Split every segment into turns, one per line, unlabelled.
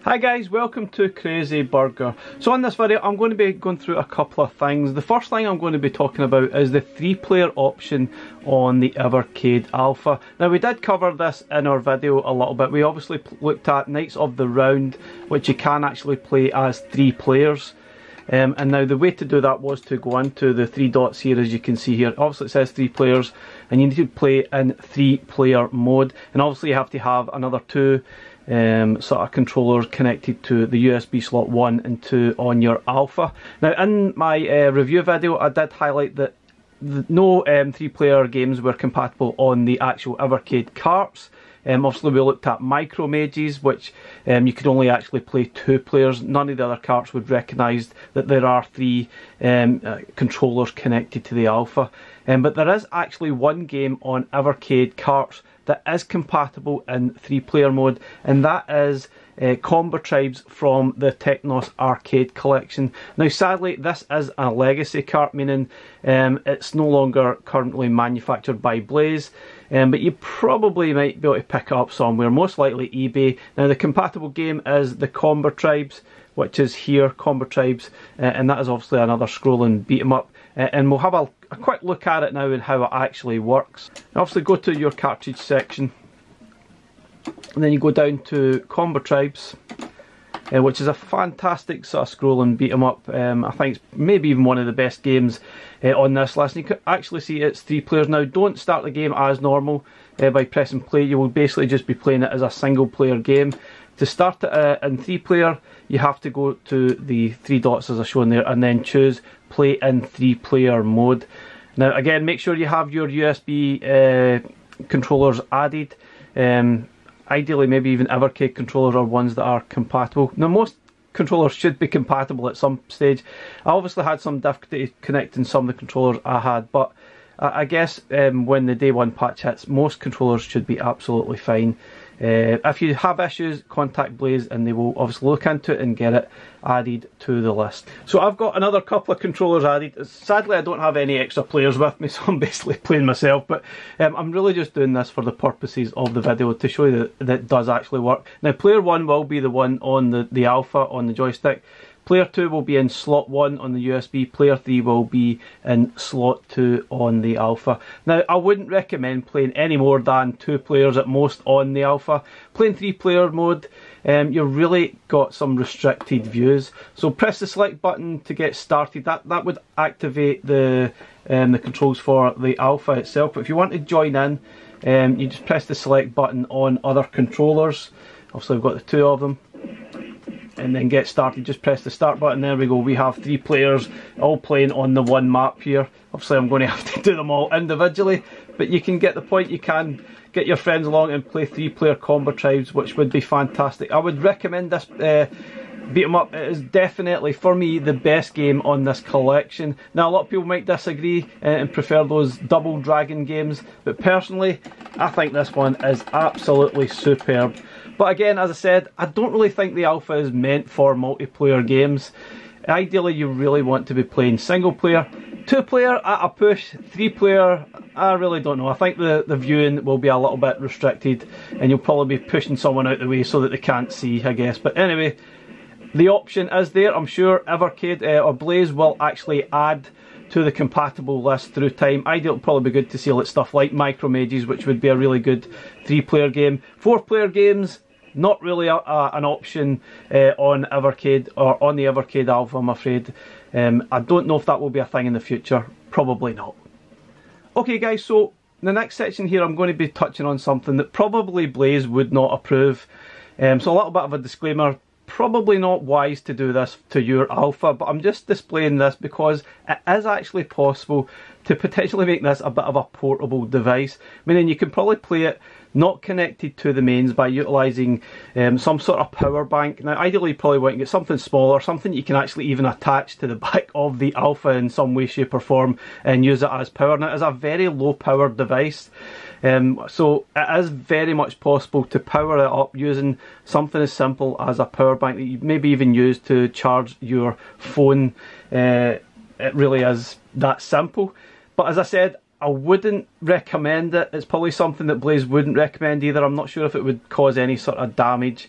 Hi guys, welcome to Crazy Burger. So in this video I'm going to be going through a couple of things. The first thing I'm going to be talking about is the 3-player option on the Evercade Alpha. Now we did cover this in our video a little bit. We obviously looked at Knights of the Round, which you can actually play as 3 players. And now the way to do that was to go into the 3 dots here, as you can see here. Obviously it says 3 players and you need to play in 3-player mode, and obviously you have to have another 2 sort of controllers connected to the USB slot 1 and 2 on your Alpha. Now in my review video I did highlight that no 3-player games were compatible on the actual Evercade carts. Obviously we looked at Micro Mages, which you could only actually play 2 players. None of the other carts would recognise that there are 3 controllers connected to the Alpha. But there is actually one game on Evercade carts that is compatible in 3-player mode, and that is Combatribes from the Technos Arcade collection. Now sadly this is a legacy cart, meaning it's no longer currently manufactured by Blaze, but you probably might be able to pick it up somewhere, most likely eBay. Now the compatible game is the Combatribes, which is here, Combatribes, and that is obviously another scrolling beat 'em up, and we'll have a quick look at it now and how it actually works. Obviously go to your cartridge section, and then you go down to Combatribes, which is a fantastic sort of scrolling beat 'em up. I think it's maybe even one of the best games on this list. And you can actually see it's 3 players. Now don't start the game as normal by pressing play. You will basically just be playing it as a single player game. To start it in 3-player, you have to go to the 3 dots as I shown there and then choose play in 3-player mode. Now again, make sure you have your USB controllers added. Ideally maybe even Evercade controllers are ones that are compatible. Now most controllers should be compatible at some stage. I obviously had some difficulty connecting some of the controllers I had, but I guess when the day 1 patch hits, most controllers should be absolutely fine. If you have issues, contact Blaze and they will obviously look into it and get it added to the list. So I've got another couple of controllers added. Sadly I don't have any extra players with me, so I'm basically playing myself, but I'm really just doing this for the purposes of the video to show you that it does actually work. Now player 1 will be the one on the Alpha on the joystick. Player 2 will be in slot 1 on the USB, player 3 will be in slot 2 on the Alpha. Now I wouldn't recommend playing any more than 2 players at most on the Alpha. Playing 3-player mode, you've really got some restricted views. So press the select button to get started. That would activate the controls for the Alpha itself. But if you want to join in, you just press the select button on other controllers. Obviously I've got the 2 of them. And then get started, just press the start button. There we go, we have 3 players all playing on the one map here. Obviously I'm going to have to do them all individually, but you can get the point. You can get your friends along and play 3-player Combatribes, which would be fantastic. I would recommend this beat 'em up. It is definitely, for me, the best game on this collection. Now a lot of people might disagree and prefer those Double Dragon games, but personally I think this one is absolutely superb. But again, as I said, I don't really think the Alpha is meant for multiplayer games. Ideally you really want to be playing single player. 2-player at a push, 3-player I really don't know. I think the viewing will be a little bit restricted and you'll probably be pushing someone out the way so that they can't see, I guess. But anyway, the option is there. I'm sure Evercade or Blaze will actually add to the compatible list through time. Ideally it'll probably be good to see stuff like Micro Mages, which would be a really good 3-player game. 4-player games, not really an option on Evercade or on the Evercade Alpha, I'm afraid. I don't know if that will be a thing in the future. Probably not. Okay guys, so in the next section here I'm going to be touching on something that probably Blaze would not approve. So a little bit of a disclaimer. Probably not wise to do this to your Alpha, but I'm just displaying this because it is actually possible to potentially make this a bit of a portable device, meaning you can probably play it not connected to the mains by utilising some sort of power bank. Now ideally you probably want to get something smaller, something you can actually even attach to the back of the Alpha in some way, shape or form and use it as power. Now it is a very low powered device. So it is very much possible to power it up using something as simple as a power bank that you maybe even use to charge your phone. It really is that simple. But as I said, I wouldn't recommend it. It's probably something that Blaze wouldn't recommend either. I'm not sure if it would cause any sort of damage.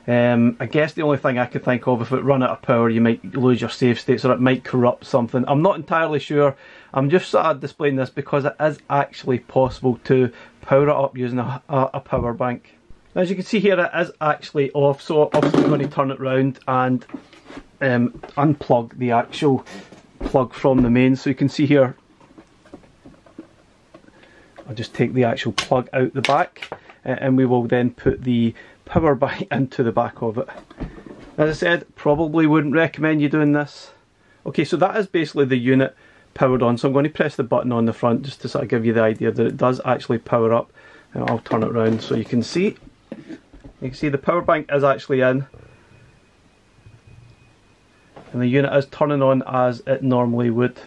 I guess the only thing I could think of, if it run out of power, you might lose your save states or it might corrupt something. I'm not entirely sure. I'm just sort of displaying this because it is actually possible to power it up using a power bank. As you can see here, it is actually off, so obviously I'm going to turn it round and unplug the actual plug from the mains. So you can see here, I'll just take the actual plug out the back, and we will then put the power bank into the back of it. As I said, probably wouldn't recommend you doing this. Okay, so that is basically the unit powered on, so I'm going to press the button on the front just to sort of give you the idea that it does actually power up. And I'll turn it around so you can see. You can see the power bank is actually in, and the unit is turning on as it normally would.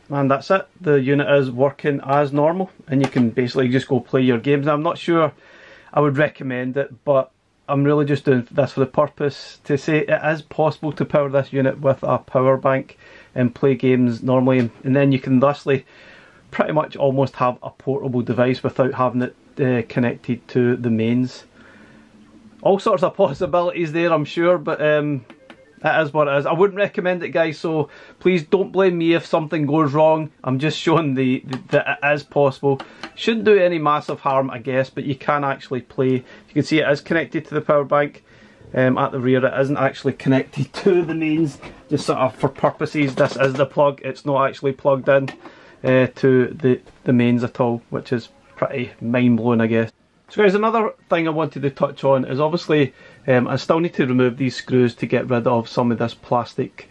And that's it, the unit is working as normal, and you can basically just go play your games. Now, I'm not sure I would recommend it, but I'm really just doing this for the purpose to say it is possible to power this unit with a power bank and play games normally, and then you can thusly pretty much almost have a portable device without having it connected to the mains. All sorts of possibilities there, I'm sure, but it is what it is. I wouldn't recommend it, guys, so please don't blame me if something goes wrong. I'm just showing that it is possible. Shouldn't do any massive harm, I guess, but you can actually play. You can see it is connected to the power bank. At the rear, it isn't actually connected to the mains, just sort of for purposes. This is the plug, it's not actually plugged in to the mains at all, which is pretty mind-blowing, I guess. So guys, another thing I wanted to touch on is obviously I still need to remove these screws to get rid of some of this plastic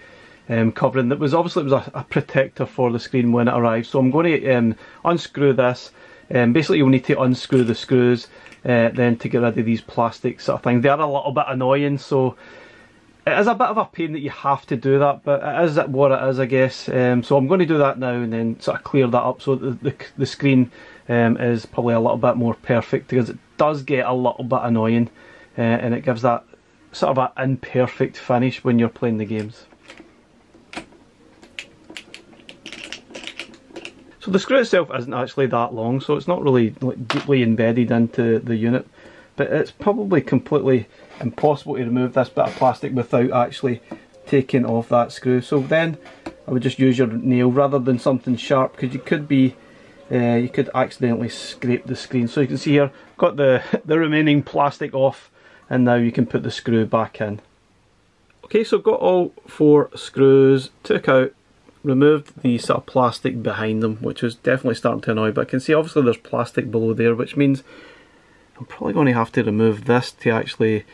covering that was obviously a protector for the screen when it arrived. So I'm going to unscrew this. Basically you'll need to unscrew the screws then to get rid of these plastic sort of things. They are a little bit annoying, so it is a bit of a pain that you have to do that, but it is what it is, I guess. So I'm going to do that now and then sort of clear that up so the screen is probably a little bit more perfect, because it does get a little bit annoying and it gives that sort of an imperfect finish when you're playing the games. So the screw itself isn't actually that long, so it's not really deeply embedded into the unit, but it's probably completely impossible to remove this bit of plastic without actually taking off that screw. So then I would just use your nail rather than something sharp, because you could accidentally scrape the screen. So you can see here, got the remaining plastic off, and now you can put the screw back in. Okay, so got all 4 screws, took out, removed the sort of plastic behind them, which was definitely starting to annoy, but I can see obviously there's plastic below there, which means I'm probably going to have to remove this to actually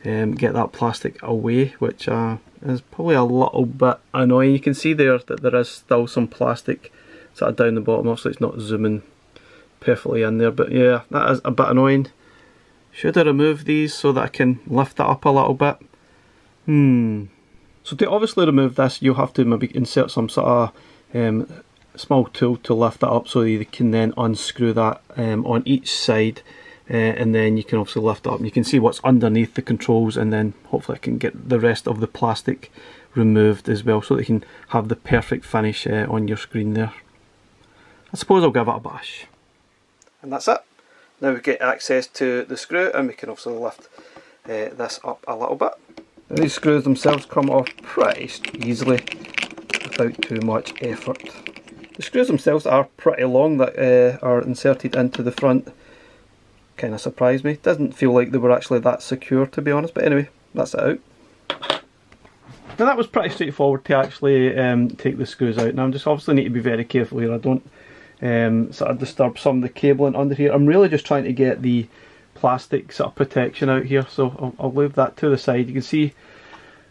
get that plastic away, which is probably a little bit annoying. You can see there that there is still some plastic sort of down the bottom. Obviously it's not zooming perfectly in there, but yeah, that is a bit annoying. Should I remove these so that I can lift it up a little bit? So to obviously remove this, you'll have to maybe insert some sort of small tool to lift it up so you can then unscrew that on each side, and then you can obviously lift it up and you can see what's underneath the controls, and then hopefully I can get the rest of the plastic removed as well so that you can have the perfect finish on your screen there. I suppose I'll give it a bash. And that's it. Now we get access to the screw, and we can also lift this up a little bit. Now these screws themselves come off pretty easily without too much effort. The screws themselves are pretty long that are inserted into the front. Kind of surprised me. Doesn't feel like they were actually that secure, to be honest, but anyway, that's it out. Now that was pretty straightforward to actually take the screws out. Now I just obviously need to be very careful here. I don't sort of disturb some of the cabling under here. I'm really just trying to get the plastic sort of protection out here, so I'll leave that to the side. You can see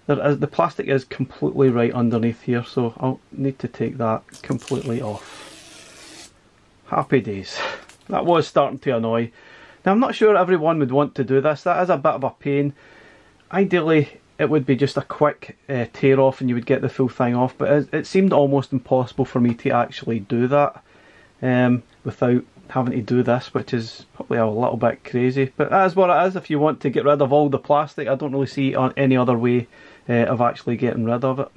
the plastic is completely right underneath here, so I'll need to take that completely off. Happy days. That was starting to annoy. Now I'm not sure everyone would want to do this. That is a bit of a pain. Ideally it would be just a quick tear off and you would get the full thing off, but it seemed almost impossible for me to actually do that without having to do this, which is probably a little bit crazy, but that is what it is. If you want to get rid of all the plastic, I don't really see any other way of actually getting rid of it.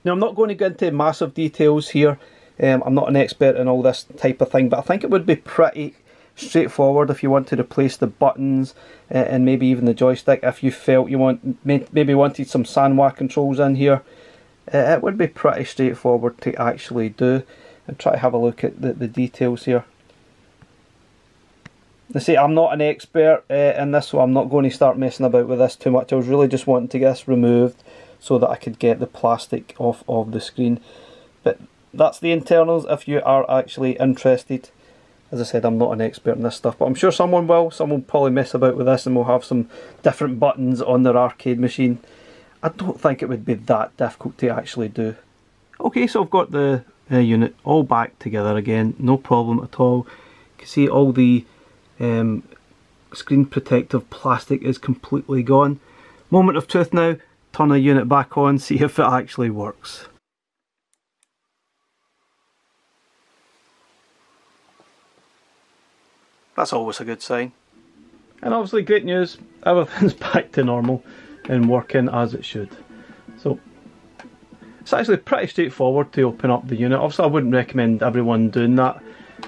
Now I'm not going to go into massive details here. I'm not an expert in all this type of thing, but I think it would be pretty straightforward if you wanted to place the buttons and maybe even the joystick. If you felt you maybe wanted some sandwich controls in here, it would be pretty straightforward to actually do. And try to have a look at the details here. I say I'm not an expert in this, so I'm not going to start messing about with this too much. I was really just wanting to get this removed so that I could get the plastic off of the screen. But that's the internals if you are actually interested. As I said, I'm not an expert in this stuff, but I'm sure someone will. Someone will probably mess about with this and will have some different buttons on their arcade machine. I don't think it would be that difficult to actually do. Okay, so I've got the unit all back together again, no problem at all. You can see all the screen protective plastic is completely gone. Moment of truth now, turn the unit back on, see if it actually works. That's always a good sign. And obviously great news, everything's back to normal and working as it should. So it's actually pretty straightforward to open up the unit. Obviously I wouldn't recommend everyone doing that,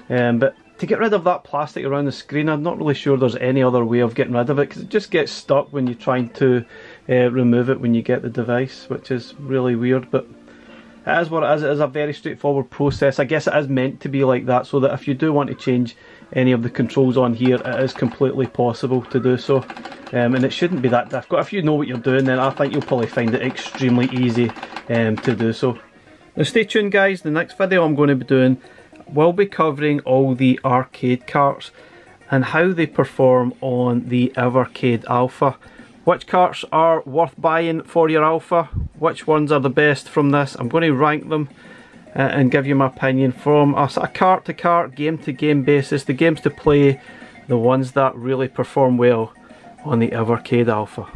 but to get rid of that plastic around the screen, I'm not really sure there's any other way of getting rid of it, because it just gets stuck when you're trying to remove it when you get the device, which is really weird. But it is what it is. It is a very straightforward process. I guess it is meant to be like that, so that if you do want to change any of the controls on here, it is completely possible to do so. And it shouldn't be that difficult. If you know what you're doing, then I think you'll probably find it extremely easy to do so. Now stay tuned guys, the next video I'm going to be doing will be covering all the arcade carts and how they perform on the Evercade Alpha. Which carts are worth buying for your Alpha, which ones are the best from this. I'm going to rank them and give you my opinion from a cart to cart, game to game basis, the games to play, the ones that really perform well on the Evercade Alpha.